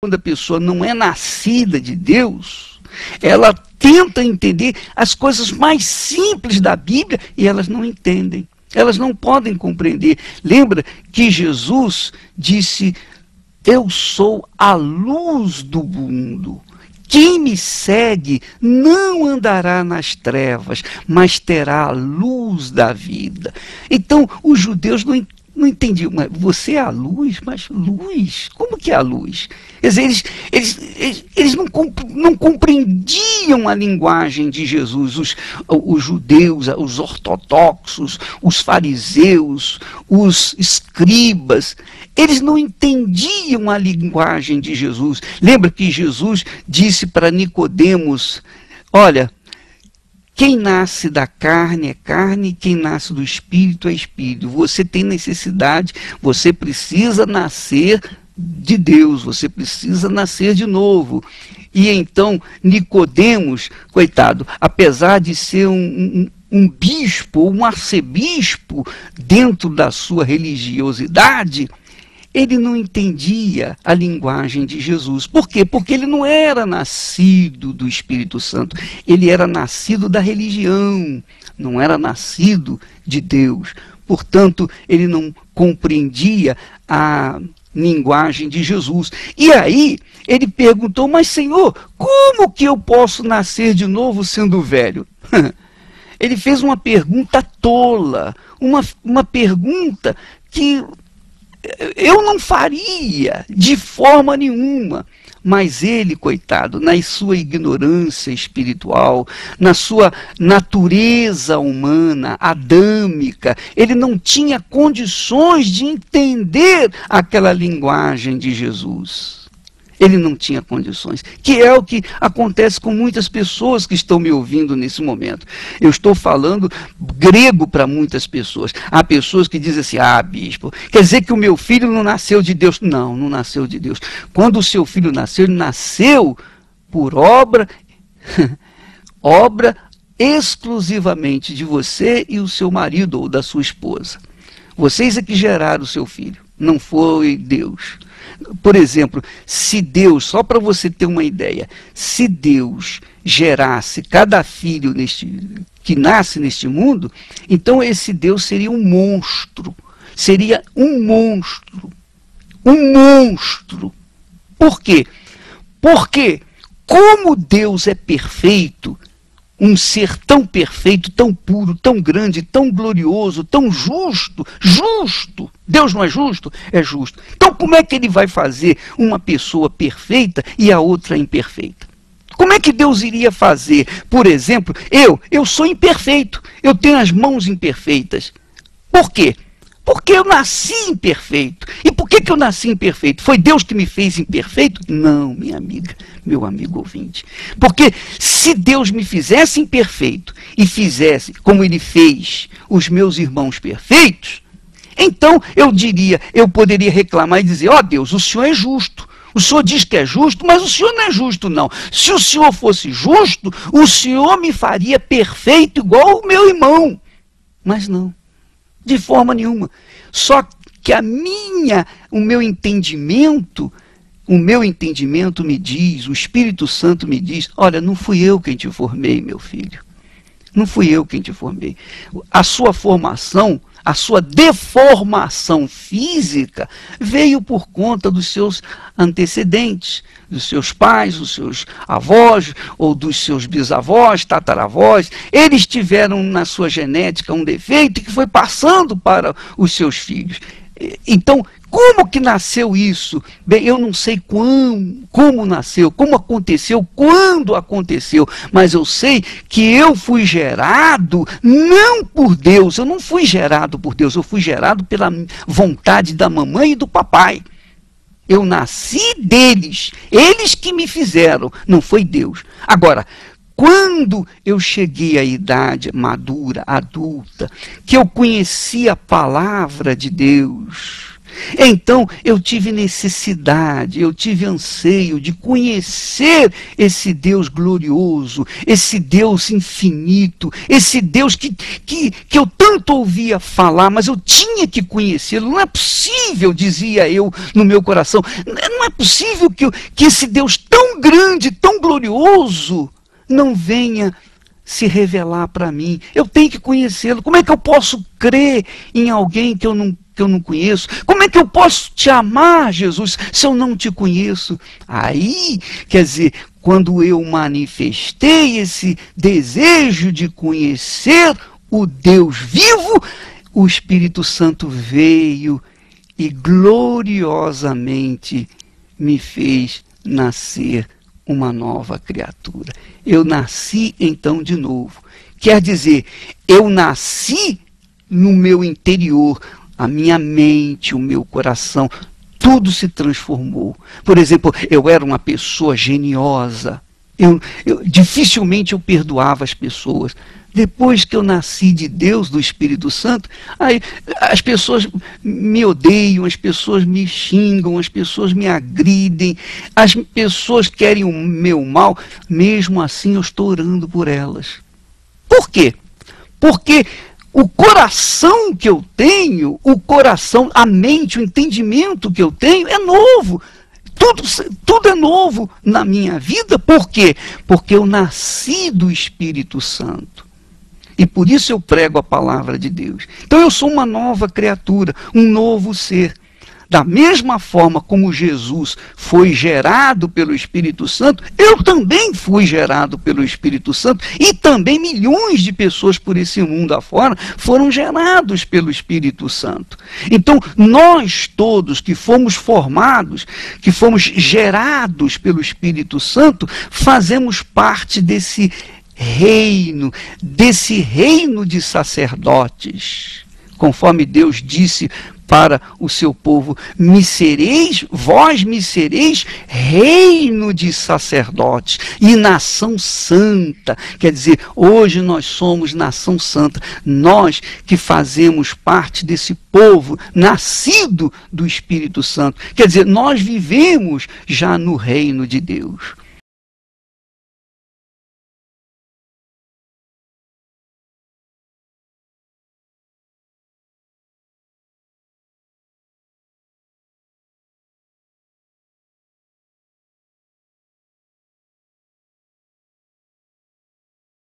quando a pessoa não é nascida de Deus, ela tenta entender as coisas mais simples da Bíblia e elas não entendem. Elas não podem compreender. Lembra que Jesus disse: eu sou a luz do mundo. Quem me segue não andará nas trevas, mas terá a luz da vida. Então, os judeus não entendiam. Mas você é a luz? Mas luz? Como que é a luz? Eles não compreendiam a linguagem de Jesus. Os judeus, os ortodoxos, os fariseus, os escribas, eles não entendiam a linguagem de Jesus. Lembra que Jesus disse para Nicodemos: olha, quem nasce da carne é carne, quem nasce do espírito é espírito. Você tem necessidade, você precisa nascer de Deus, você precisa nascer de novo. E então Nicodemos, coitado, apesar de ser um bispo, um arcebispo dentro da sua religiosidade, ele não entendia a linguagem de Jesus. Por quê? Porque ele não era nascido do Espírito Santo. Ele era nascido da religião, não era nascido de Deus. Portanto, ele não compreendia a linguagem de Jesus. E aí, ele perguntou: mas Senhor, como que eu posso nascer de novo sendo velho? Ele fez uma pergunta tola, uma pergunta que eu não faria de forma nenhuma. Mas ele, coitado, na sua ignorância espiritual, na sua natureza humana, adâmica, ele não tinha condições de entender aquela linguagem de Jesus. Ele não tinha condições, que é o que acontece com muitas pessoas que estão me ouvindo nesse momento. Eu estou falando grego para muitas pessoas. Há pessoas que dizem assim: ah, bispo, quer dizer que o meu filho não nasceu de Deus? Não, não nasceu de Deus. Quando o seu filho nasceu, ele nasceu por obra exclusivamente de você e o seu marido ou da sua esposa. Vocês é que geraram o seu filho, não foi Deus. Por exemplo, se Deus, só para você ter uma ideia, se Deus gerasse cada filho que nasce neste mundo, então esse Deus seria um monstro. Seria um monstro. Um monstro. Por quê? Porque, como Deus é perfeito, um ser tão perfeito, tão puro, tão grande, tão glorioso, tão justo, justo. Deus não é justo? É justo. Então como é que ele vai fazer uma pessoa perfeita e a outra imperfeita? Como é que Deus iria fazer? Por exemplo, eu sou imperfeito, eu tenho as mãos imperfeitas. Por quê? Porque eu nasci imperfeito. E por que eu nasci imperfeito? Foi Deus que me fez imperfeito? Não, minha amiga, meu amigo ouvinte. Porque se Deus me fizesse imperfeito e fizesse como ele fez os meus irmãos perfeitos, então eu poderia reclamar e dizer: ó Deus, o Senhor é justo. O Senhor diz que é justo, mas o Senhor não é justo, não. Se o Senhor fosse justo, o Senhor me faria perfeito igual o meu irmão. Mas não. De forma nenhuma. Só que o meu entendimento me diz, o Espírito Santo me diz: olha, não fui eu quem te formei, meu filho. Não fui eu quem te formei. A sua formação, a sua deformação física veio por conta dos seus antecedentes, dos seus pais, dos seus avós, ou dos seus bisavós, tataravós. Eles tiveram na sua genética um defeito que foi passando para os seus filhos. Então, como que nasceu isso? Bem, eu não sei como nasceu, como aconteceu, quando aconteceu, mas eu sei que eu fui gerado não por Deus, eu não fui gerado por Deus, eu fui gerado pela vontade da mamãe e do papai. Eu nasci deles, eles que me fizeram, não foi Deus. Agora, quando eu cheguei à idade madura, adulta, que eu conheci a palavra de Deus, Então eu tive necessidade, eu tive anseio de conhecer esse Deus glorioso, esse Deus infinito, esse Deus que eu tanto ouvia falar, mas eu tinha que conhecê-lo. Não é possível, dizia eu no meu coração, não é possível que esse Deus tão grande, tão glorioso, não venha se revelar para mim. Eu tenho que conhecê-lo. Como é que eu posso crer em alguém que eu não conheço? Como é que eu posso te amar, Jesus, se eu não te conheço? Aí, quer dizer, quando eu manifestei esse desejo de conhecer o Deus vivo, o Espírito Santo veio e gloriosamente me fez nascer uma nova criatura. Eu nasci então de novo. Quer dizer, eu nasci no meu interior, a minha mente, o meu coração, tudo se transformou. Por exemplo, eu era uma pessoa geniosa. Dificilmente eu perdoava as pessoas. Depois que eu nasci de Deus, do Espírito Santo, aí as pessoas me odeiam, as pessoas me xingam, as pessoas me agridem, as pessoas querem o meu mal, mesmo assim eu estou orando por elas. Por quê? Porque o coração que eu tenho, o coração, a mente, o entendimento que eu tenho é novo. Tudo é novo na minha vida. Por quê? Porque eu nasci do Espírito Santo. E por isso eu prego a palavra de Deus. Então eu sou uma nova criatura, um novo ser. Da mesma forma como Jesus foi gerado pelo Espírito Santo, eu também fui gerado pelo Espírito Santo. E também milhões de pessoas por esse mundo afora foram gerados pelo Espírito Santo. Então nós todos que fomos formados, que fomos gerados pelo Espírito Santo, fazemos parte desse reino de sacerdotes, conforme Deus disse para o seu povo: vós me sereis reino de sacerdotes e nação santa. Quer dizer, hoje nós somos nação santa, nós que fazemos parte desse povo nascido do Espírito Santo. Quer dizer, nós vivemos já no reino de Deus.